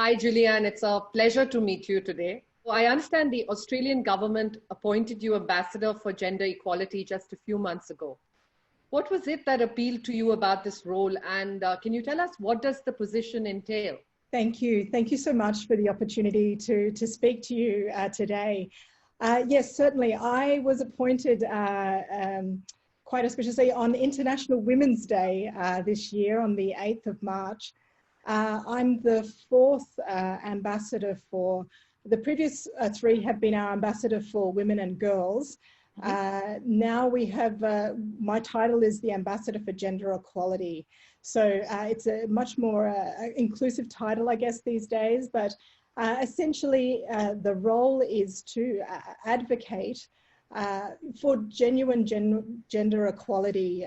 Hi, Julianne. It's a pleasure to meet you today. So I understand the Australian government appointed you ambassador for gender equality just a few months ago. What was it that appealed to you about this role? And can you tell us what does the position entail? Thank you. Thank you so much for the opportunity to speak to you today. Yes, certainly. I was appointed quite auspiciously on International Women's Day this year on the 8th of March. I'm the fourth ambassador for, the previous three have been our ambassador for women and girls. Now we have, my title is the Ambassador for Gender Equality. So it's a much more inclusive title, I guess, these days, but essentially the role is to advocate for genuine gender equality.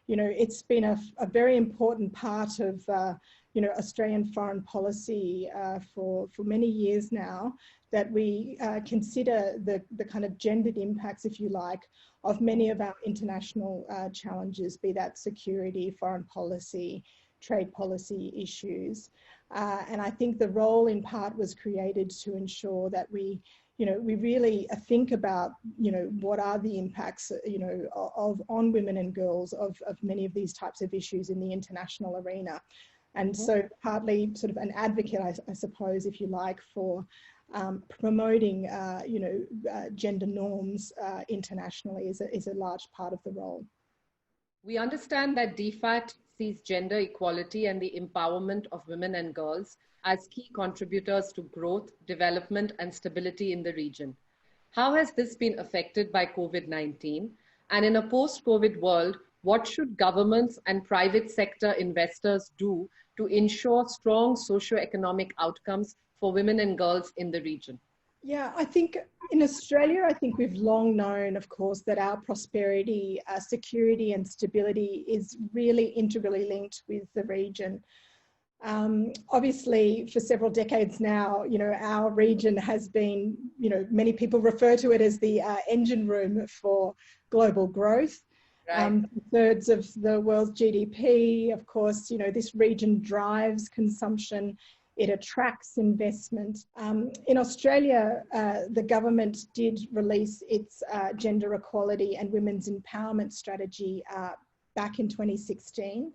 You know, it's been a very important part of you know, Australian foreign policy for many years now, that we consider the kind of gendered impacts, if you like, of many of our international challenges, be that security, foreign policy, trade policy issues. And I think the role in part was created to ensure that we, you know, we really think about, you know, what are the impacts, you know, on women and girls of many of these types of issues in the international arena. And so partly sort of an advocate, I suppose, if you like, for promoting, you know, gender norms internationally is a large part of the role. We understand that DFAT sees gender equality and the empowerment of women and girls as key contributors to growth, development, and stability in the region. How has this been affected by COVID-19? And in a post-COVID world, what should governments and private sector investors do to ensure strong socioeconomic outcomes for women and girls in the region? Yeah, I think in Australia, I think we've long known, of course, that our prosperity, security and stability is really integrally linked with the region. Obviously, for several decades now, you know, our region has been, you know, many people refer to it as the engine room for global growth. Right. Thirds of the world's GDP, of course, you know, this region drives consumption, it attracts investment. In Australia, the government did release its gender equality and women's empowerment strategy back in 2016.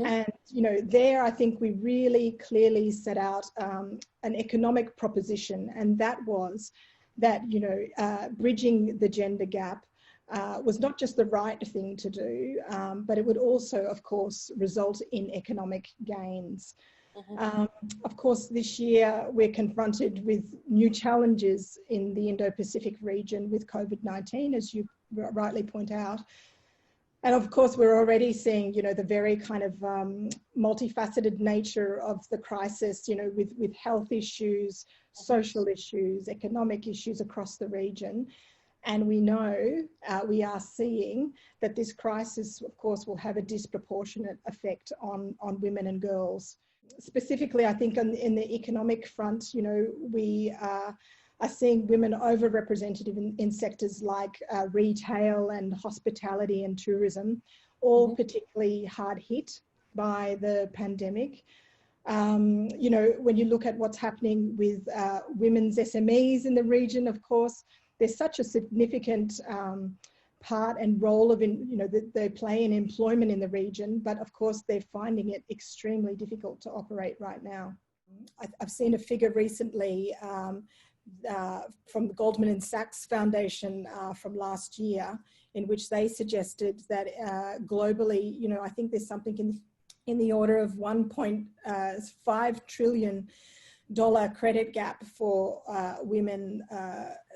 And, you know, there I think we really clearly set out an economic proposition, and that was that, you know, bridging the gender gap was not just the right thing to do, but it would also, of course, result in economic gains. Of course, this year we're confronted with new challenges in the Indo-Pacific region with COVID-19, as you rightly point out. And of course, we're already seeing, you know, the very kind of multifaceted nature of the crisis, you know, with health issues, social issues, economic issues across the region. And we know, we are seeing that this crisis, of course, will have a disproportionate effect on women and girls. Specifically, I think in the economic front, you know, we are seeing women overrepresented in sectors like retail and hospitality and tourism, all particularly hard hit by the pandemic. You know, when you look at what's happening with women's SMEs in the region, of course, there's such a significant part and role of, you know, that they play in employment in the region, but of course they're finding it extremely difficult to operate right now. I've seen a figure recently from the Goldman & Sachs Foundation from last year, in which they suggested that globally, you know, I think there's something in the order of $1.5 trillion credit gap for women,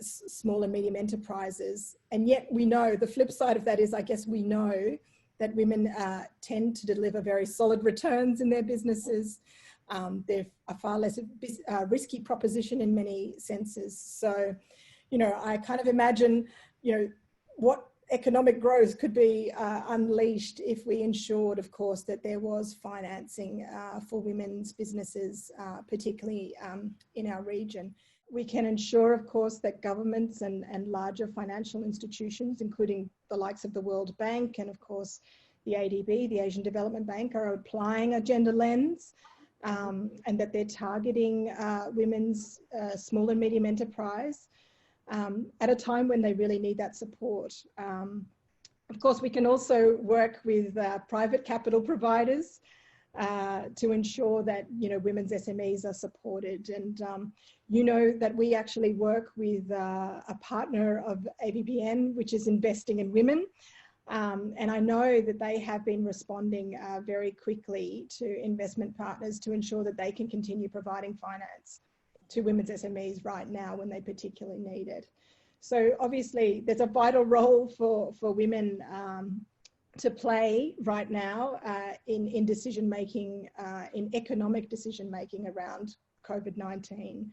small and medium enterprises. And yet we know the flip side of that is, I guess we know that women tend to deliver very solid returns in their businesses. They're a far less risky proposition in many senses. So, you know, I kind of imagine, you know, what economic growth could be unleashed if we ensured, of course, that there was financing for women's businesses, particularly in our region. We can ensure, of course, that governments and larger financial institutions, including the likes of the World Bank and, of course, the ADB, the Asian Development Bank, are applying a gender lens. and that they're targeting women's small and medium enterprise at a time when they really need that support. Of course, we can also work with private capital providers to ensure that, you know, women's SMEs are supported. And you know that we actually work with a partner of AVPN, which is Investing in Women. And I know that they have been responding very quickly to investment partners to ensure that they can continue providing finance to women's SMEs right now when they particularly need it. So obviously there's a vital role for women to play right now in decision-making, in economic decision-making around COVID-19.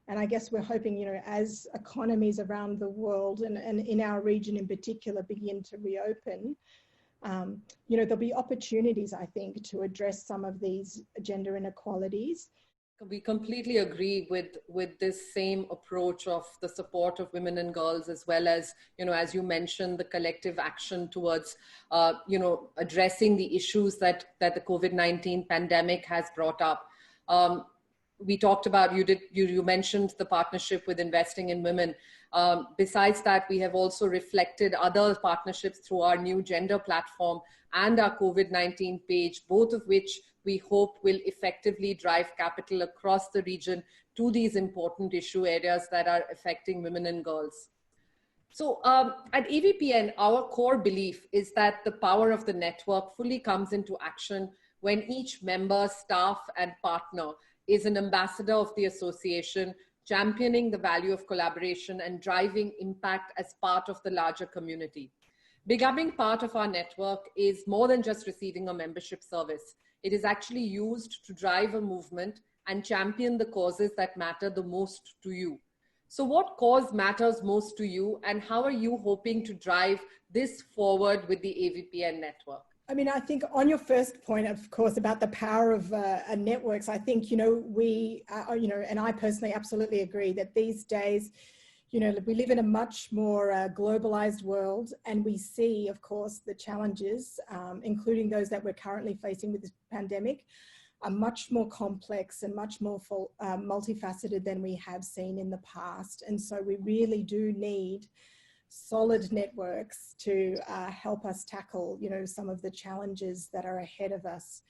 And I guess we're hoping, you know, as economies around the world and in our region in particular begin to reopen, you know, there'll be opportunities, I think, to address some of these gender inequalities. We completely agree with this same approach of the support of women and girls, as well as, you know, as you mentioned, the collective action towards, you know, addressing the issues that the COVID-19 pandemic has brought up. We talked about, you mentioned the partnership with Investing in Women. Besides that, we have also reflected other partnerships through our new gender platform and our COVID-19 page, both of which we hope will effectively drive capital across the region to these important issue areas that are affecting women and girls. So at AVPN, our core belief is that the power of the network fully comes into action when each member, staff, and partner is an ambassador of the association, championing the value of collaboration and driving impact as part of the larger community. Becoming part of our network is more than just receiving a membership service. It is actually used to drive a movement and champion the causes that matter the most to you. So what cause matters most to you, and how are you hoping to drive this forward with the AVPN network? I mean, I think on your first point, of course, about the power of networks, I think, you know, we, you know, and I personally absolutely agree that these days, you know, we live in a much more globalized world, and we see, of course, the challenges, including those that we're currently facing with this pandemic, are much more complex and much more multifaceted than we have seen in the past. And so we really do need solid networks to help us tackle, you know, some of the challenges that are ahead of us.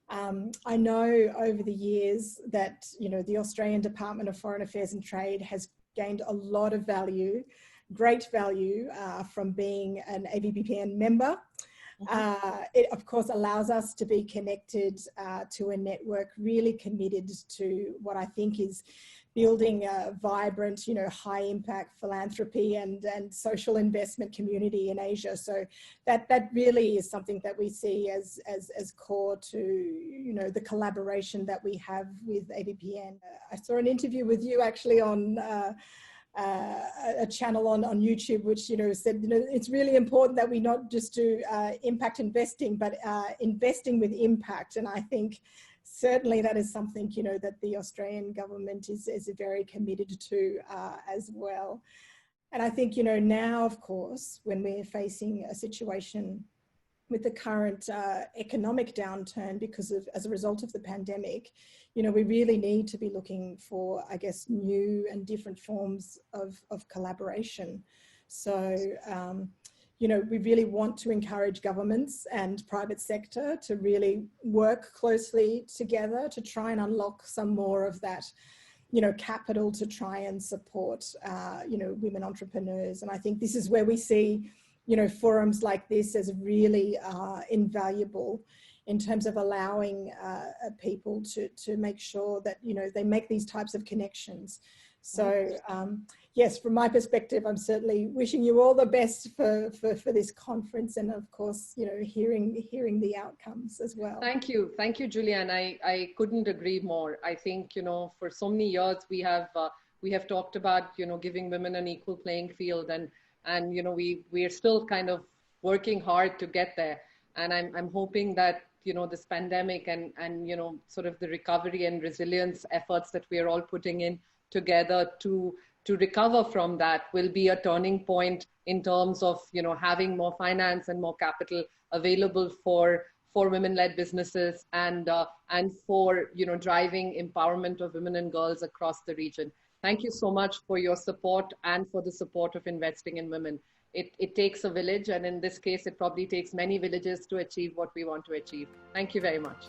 I know over the years that, you know, the Australian Department of Foreign Affairs and Trade has gained a lot of value, great value from being an AVPN member. It, of course, allows us to be connected to a network really committed to what I think is building a vibrant, you know, high impact philanthropy and social investment community in Asia. So that really is something that we see as core to, you know, the collaboration that we have with AVPN. I saw an interview with you actually on a channel on YouTube, which, you know, said, you know, it's really important that we not just do impact investing, but investing with impact. And I think certainly that is something, you know, that the Australian government is very committed to as well. And I think, you know, now, of course, when we're facing a situation with the current economic downturn as a result of the pandemic, you know, we really need to be looking for, I guess, new and different forms of collaboration. So, you know, we really want to encourage governments and private sector to really work closely together to try and unlock some more of that, you know, capital to try and support, you know, women entrepreneurs. And I think this is where we see, you know, forums like this as really invaluable in terms of allowing people to make sure that, you know, they make these types of connections. So yes, from my perspective, I'm certainly wishing you all the best for this conference, and of course, you know, hearing the outcomes as well. Thank you, Julianne. I couldn't agree more. I think, you know, for so many years we have talked about, you know, giving women an equal playing field, and you know, we are still kind of working hard to get there. And I'm hoping that, you know, this pandemic and you know, sort of the recovery and resilience efforts that we are all putting in together to recover from that will be a turning point in terms of, you know, having more finance and more capital available for for women-led businesses and for driving empowerment of women and girls across the region. Thank you so much for your support and for the support of investing in women. It takes a village, and in this case, it probably takes many villages to achieve what we want to achieve. Thank you very much.